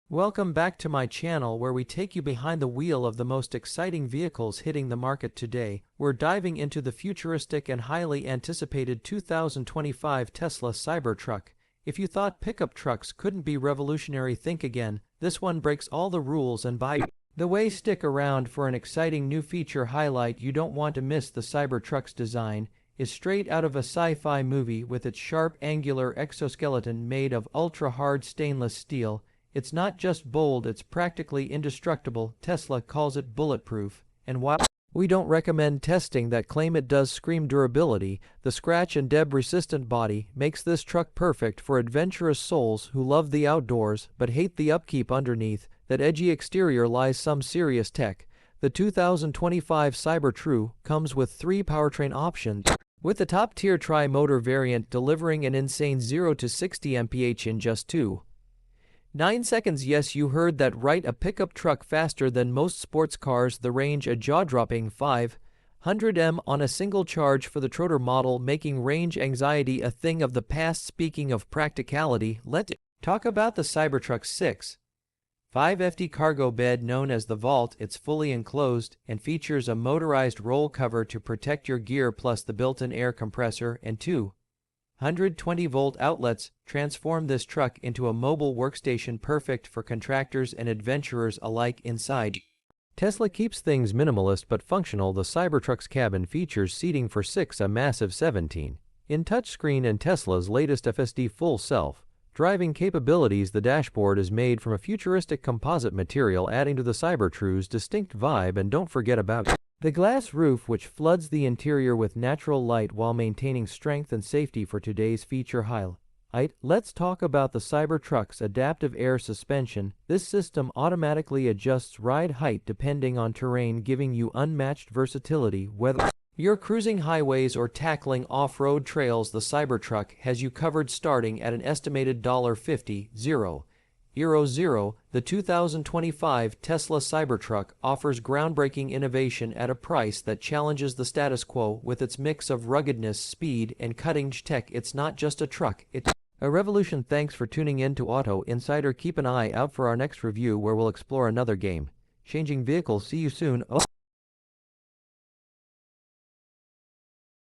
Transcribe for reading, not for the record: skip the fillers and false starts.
Welcome back to my channel where we take you behind the wheel of the most exciting vehicles hitting the market today. We're diving into the futuristic and highly anticipated 2025 Tesla Cybertruck. If you thought pickup trucks couldn't be revolutionary, think again. This one breaks all the rules, and by the way, stick around for an exciting new feature highlight you don't want to miss. The Cybertruck's design is straight out of a sci-fi movie with its sharp angular exoskeleton made of ultra-hard stainless steel. It's not just bold, it's practically indestructible. Tesla calls it bulletproof, and while we don't recommend testing that claim, it does scream durability. The scratch and deb resistant body makes this truck perfect for adventurous souls who love the outdoors but hate the upkeep underneath. That edgy exterior lies some serious tech. The 2025 Cybertruck comes with 3 powertrain options, with the top-tier tri-motor variant delivering an insane 0 to 60 mph in just 2.9 seconds. Yes, you heard that right, a pickup truck faster than most sports cars. The range a jaw-dropping 500 m on a single charge for the Trotter model, making range anxiety a thing of the past. Speaking of practicality, let's talk about the Cybertruck's 6.5 FT cargo bed known as the Vault. It's fully enclosed and features a motorized roll cover to protect your gear, plus the built-in air compressor and 220-volt outlets transform this truck into a mobile workstation perfect for contractors and adventurers alike. Inside, Tesla keeps things minimalist but functional. The Cybertruck's cabin features seating for 6, a massive 17-inch touchscreen, and Tesla's latest FSD full self-driving capabilities. The dashboard is made from a futuristic composite material, adding to the Cybertruck's distinct vibe. And don't forget about the glass roof, which floods the interior with natural light while maintaining strength and safety for today's feature highlight. Let's talk about the Cybertruck's adaptive air suspension. This system automatically adjusts ride height depending on terrain, giving you unmatched versatility. Whether you're cruising highways or tackling off-road trails, the Cybertruck has you covered. Starting at an estimated $50,000. The 2025 Tesla Cybertruck offers groundbreaking innovation at a price that challenges the status quo. With its mix of ruggedness, speed, and cutting-edge tech, it's not just a truck, it's a revolution. Thanks for tuning in to Auto Insider. Keep an eye out for our next review, where we'll explore another game-changing vehicle. See you soon.